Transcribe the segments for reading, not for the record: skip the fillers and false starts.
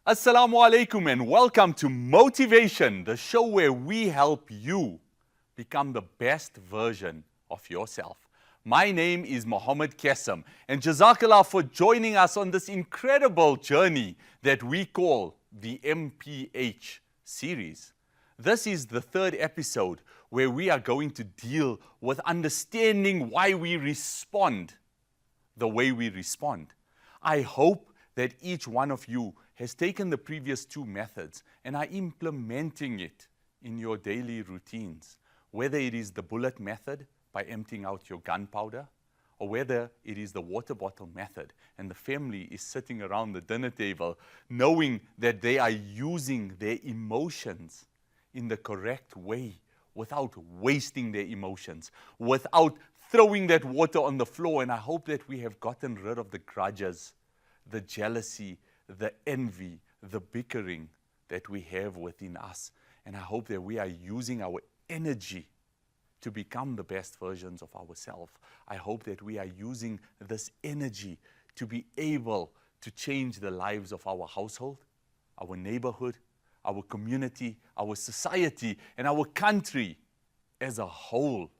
Assalamu alaikum and welcome to Motivation, the show where we help you become the best version of yourself. My name is Muhammad Kesam and Jazakallah for joining us on this incredible journey that we call the MPH series. This is the third episode where we are going to deal with understanding why we respond the way we respond. I hope that each one of you has taken the previous two methods and are implementing it in your daily routines, whether it is the bullet method by emptying out your gunpowder, or whether it is the water bottle method and the family is sitting around the dinner table knowing that they are using their emotions in the correct way without wasting their emotions, without throwing that water on the floor. And I hope that we have gotten rid of the grudges, the jealousy, the envy, the bickering that we have within us. And I hope that we are using our energy to become the best versions of ourselves. I hope that we are using this energy to be able to change the lives of our household, our neighborhood, our community, our society, and our country as a whole.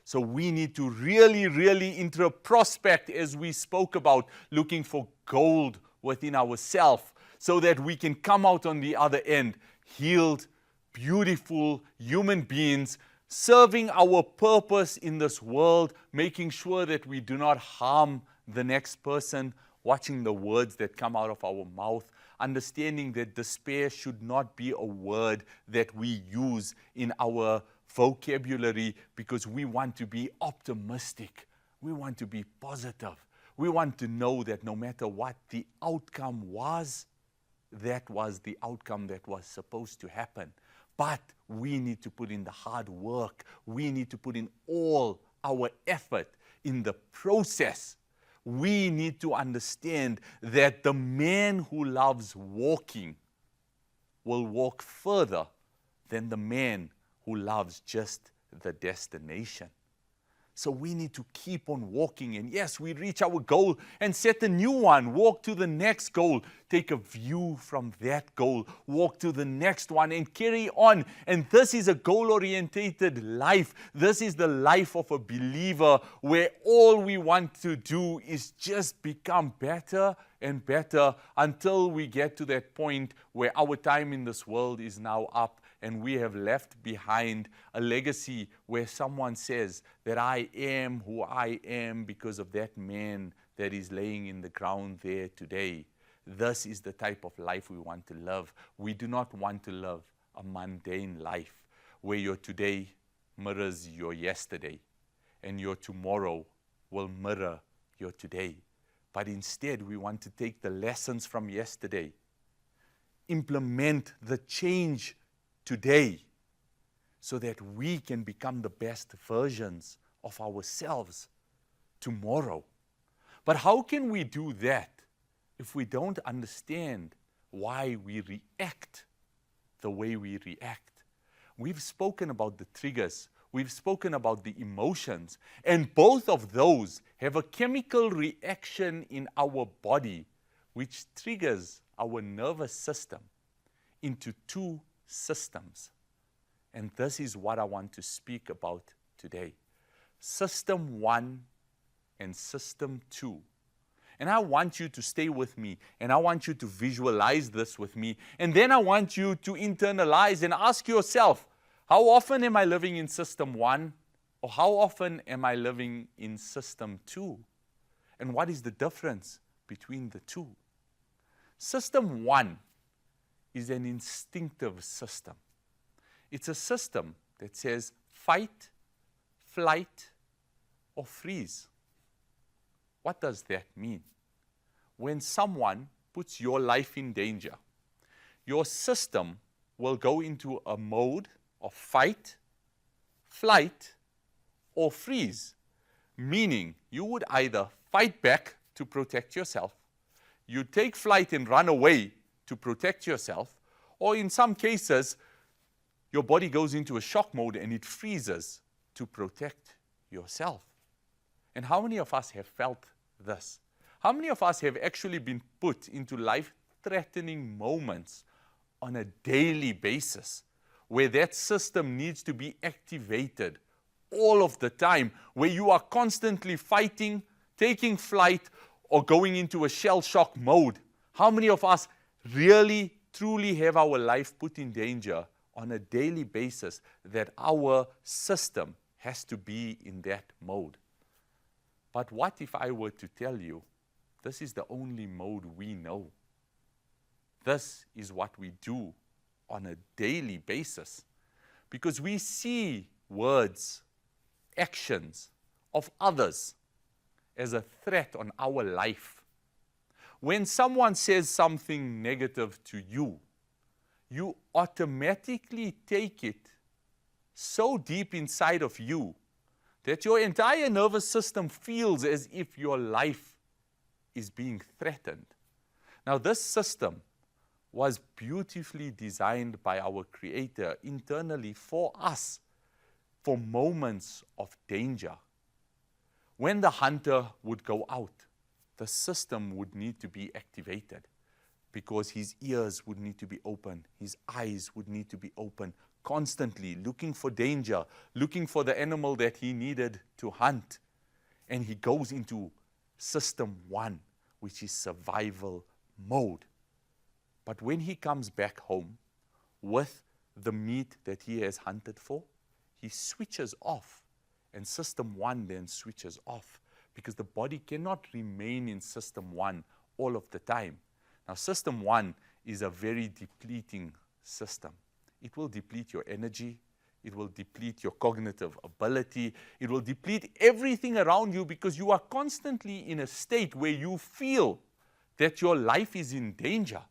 So we need to really introspect, as we spoke about, looking for gold within ourselves so that we can come out on the other end healed, beautiful human beings, serving our purpose in this world, making sure that we do not harm the next person, watching the words that come out of our mouth, understanding that despair should not be a word that we use in our vocabulary, because we want to be optimistic. We want to be positive. We want to know that no matter what the outcome was, that was the outcome that was supposed to happen. But we need to put in the hard work. We need to put in all our effort in the process. We need to understand that the man who loves walking will walk further than the man who loves just the destination. So we need to keep on walking, and yes, we reach our goal and set a new one, walk to the next goal, take a view from that goal, walk to the next one and carry on. And this is a goal-orientated life. This is the life of a believer where all we want to do is just become better and better until we get to that point where our time in this world is now up and we have left behind a legacy where someone says that I am who I am because of that man that is laying in the ground there today. This is the type of life we want to live. We do not want to live a mundane life where your today mirrors your yesterday and your tomorrow will mirror your today. But instead, we want to take the lessons from yesterday, implement the change today, so that we can become the best versions of ourselves tomorrow. But how can we do that if we don't understand why we react the way we react? We've spoken about the triggers, we've spoken about the emotions, and both of those have a chemical reaction in our body which triggers our nervous system into two systems. And this is what I want to speak about today. System 1 and System 2. And I want you to stay with me, and I want you to visualize this with me, and then I want you to internalize and ask yourself, how often am I living in System 1, or how often am I living in System 2? And what is the difference between the two? System 1 is an instinctive system. It's a system that says fight, flight, or freeze. What does that mean? When someone puts your life in danger, your system will go into a mode of fight, flight, or freeze, meaning you would either fight back to protect yourself, you take flight and run away to protect yourself, or in some cases, your body goes into a shock mode and it freezes to protect yourself. And how many of us have felt this? How many of us have actually been put into life life-threatening moments on a daily basis, where that system needs to be activated all of the time, where you are constantly fighting, taking flight, or going into a shell shock mode. How many of us really, truly have our life put in danger on a daily basis, that our system has to be in that mode? But what if I were to tell you, this is the only mode we know? This is what we do on a daily basis, because we see words, actions of others as a threat on our life. When someone says something negative to you, you automatically take it so deep inside of you that your entire nervous system feels as if your life is being threatened. Now, this system was beautifully designed by our Creator internally for us, for moments of danger. When the hunter would go out, the system would need to be activated, because his ears would need to be open, his eyes would need to be open, constantly looking for danger, looking for the animal that he needed to hunt. And he goes into system 1, which is survival mode. But when he comes back home with the meat that he has hunted for, he switches off, and system 1 then switches off, because the body cannot remain in system 1 all of the time. Now, system 1 is a very depleting system. It will deplete your energy, it will deplete your cognitive ability, it will deplete everything around you, because you are constantly in a state where you feel that your life is in danger.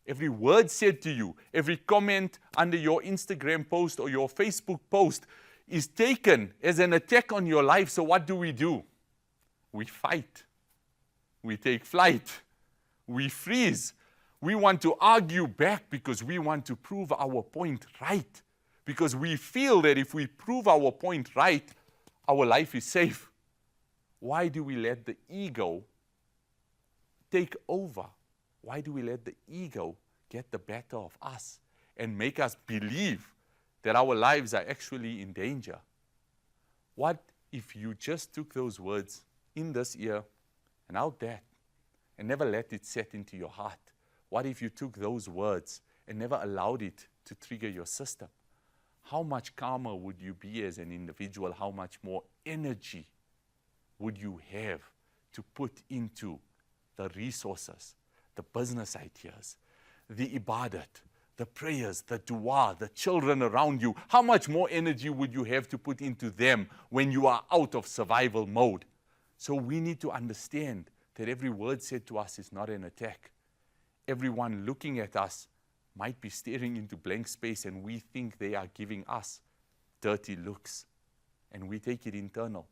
Every word said to you, every comment under your Instagram post or your Facebook post is taken as an attack on your life. So what do? We fight. We take flight. We freeze. We want to argue back, because we want to prove our point right. Because we feel that if we prove our point right, our life is safe. Why do we let the ego take over? Why do we let the ego get the better of us and make us believe that our lives are actually in danger? What if you just took those words in this ear and out that, and never let it set into your heart? What if you took those words and never allowed it to trigger your system? How much calmer would you be as an individual? How much more energy would you have to put into the resources, the business ideas, the ibadat, the prayers, the dua, the children around you? How much more energy would you have to put into them when you are out of survival mode? So we need to understand that every word said to us is not an attack. Everyone looking at us might be staring into blank space, and we think they are giving us dirty looks. And we take it internal,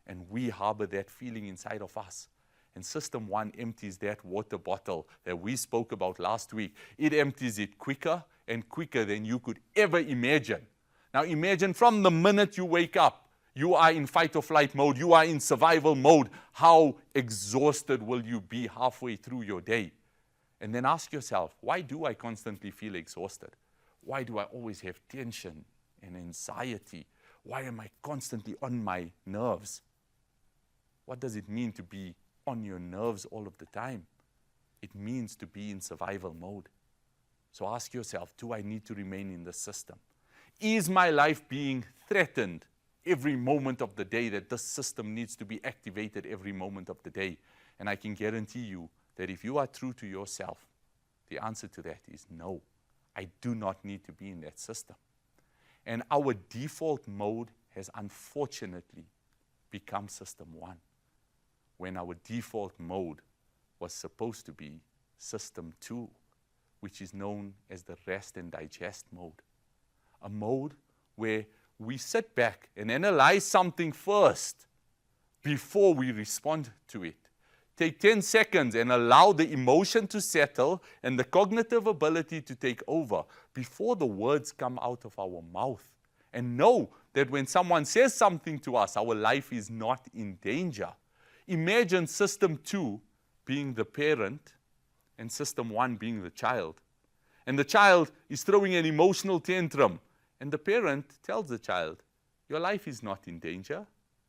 and we harbor that feeling inside of us. And system 1 empties that water bottle that we spoke about last week. It empties it quicker and quicker than you could ever imagine. Now imagine, from the minute you wake up, you are in fight or flight mode, you are in survival mode. How exhausted will you be halfway through your day? And then ask yourself, why do I constantly feel exhausted? Why do I always have tension and anxiety? Why am I constantly on my nerves? What does it mean to be on your nerves all of the time? It means to be in survival mode. So ask yourself, do I need to remain in the system? Is my life being threatened every moment of the day, that this system needs to be activated every moment of the day? And I can guarantee you that if you are true to yourself, the answer to that is no. I do not need to be in that system. And our default mode has unfortunately become system 1, when our default mode was supposed to be system 2, which is known as the rest and digest mode. A mode where we sit back and analyze something first before we respond to it. Take 10 seconds and allow the emotion to settle and the cognitive ability to take over before the words come out of our mouth. And know that when someone says something to us, our life is not in danger. Imagine system 2 being the parent and system 1 being the child. And the child is throwing an emotional tantrum. And the parent tells the child, your life is not in danger.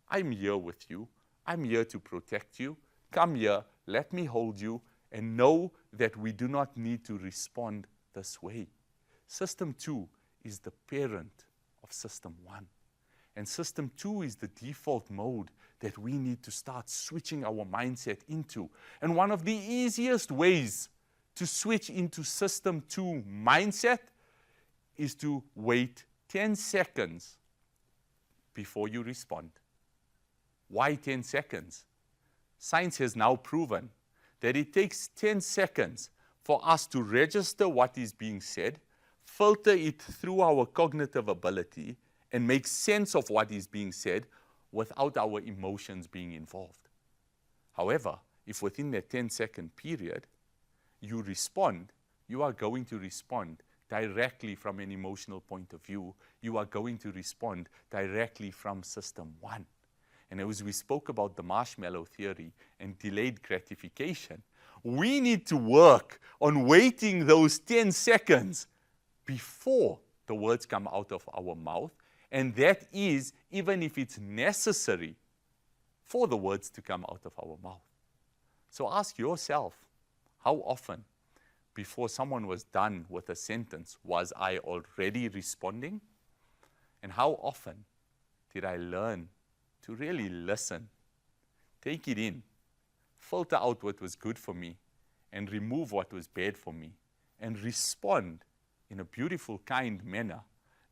I'm here with you. I'm here to protect you. Come here, let me hold you, and know that we do not need to respond this way. System 2 is the parent of system 1. And system 2 is the default mode that we need to start switching our mindset into. And one of the easiest ways to switch into system 2 mindset is to wait 10 seconds before you respond. Why 10 seconds? Science has now proven that it takes 10 seconds for us to register what is being said, filter it through our cognitive ability, and make sense of what is being said without our emotions being involved. However, if within that 10-second period you respond, you are going to respond directly from an emotional point of view. You are going to respond directly from system 1. And as we spoke about the marshmallow theory and delayed gratification, we need to work on waiting those 10 seconds before the words come out of our mouth. And that is even if it's necessary for the words to come out of our mouth. So ask yourself, how often before someone was done with a sentence was I already responding? And how often did I learn to really listen, take it in, filter out what was good for me, and remove what was bad for me, and respond in a beautiful, kind manner,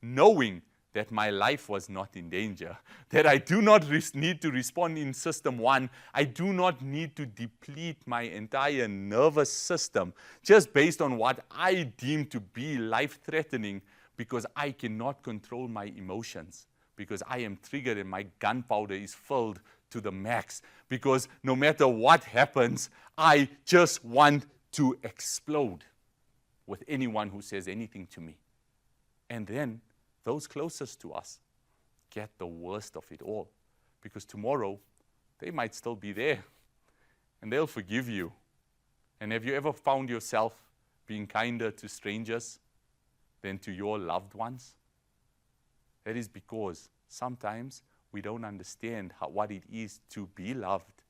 knowing that my life was not in danger, that I do not need to respond in system 1. I do not need to deplete my entire nervous system just based on what I deem to be life-threatening, because I cannot control my emotions, because I am triggered and my gunpowder is filled to the max, because no matter what happens, I just want to explode with anyone who says anything to me. And then those closest to us get the worst of it all, because tomorrow they might still be there and they'll forgive you. And have you ever found yourself being kinder to strangers than to your loved ones? That is because sometimes we don't understand what it is to be loved,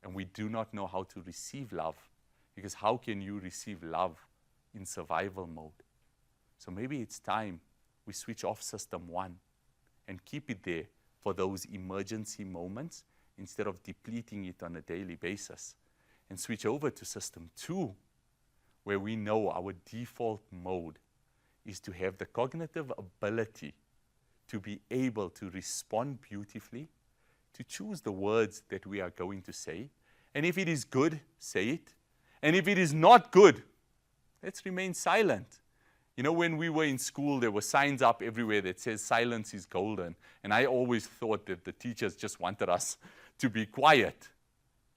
and we do not know how to receive love, because how can you receive love in survival mode? So maybe it's time we switch off system 1 and keep it there for those emergency moments instead of depleting it on a daily basis, and switch over to system 2, where we know our default mode is to have the cognitive ability to be able to respond beautifully, to choose the words that we are going to say, and if it is good, say it, and if it is not good, let's remain silent. You know, when we were in school, there were signs up everywhere that says silence is golden. And I always thought that the teachers just wanted us to be quiet.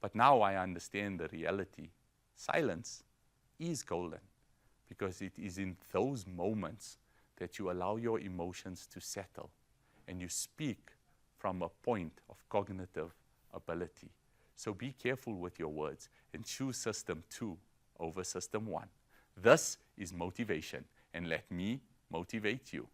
But now I understand the reality. Silence is golden, because it is in those moments that you allow your emotions to settle and you speak from a point of cognitive ability. So be careful with your words and choose system 2 over system 1. This is motivation. And let me motivate you.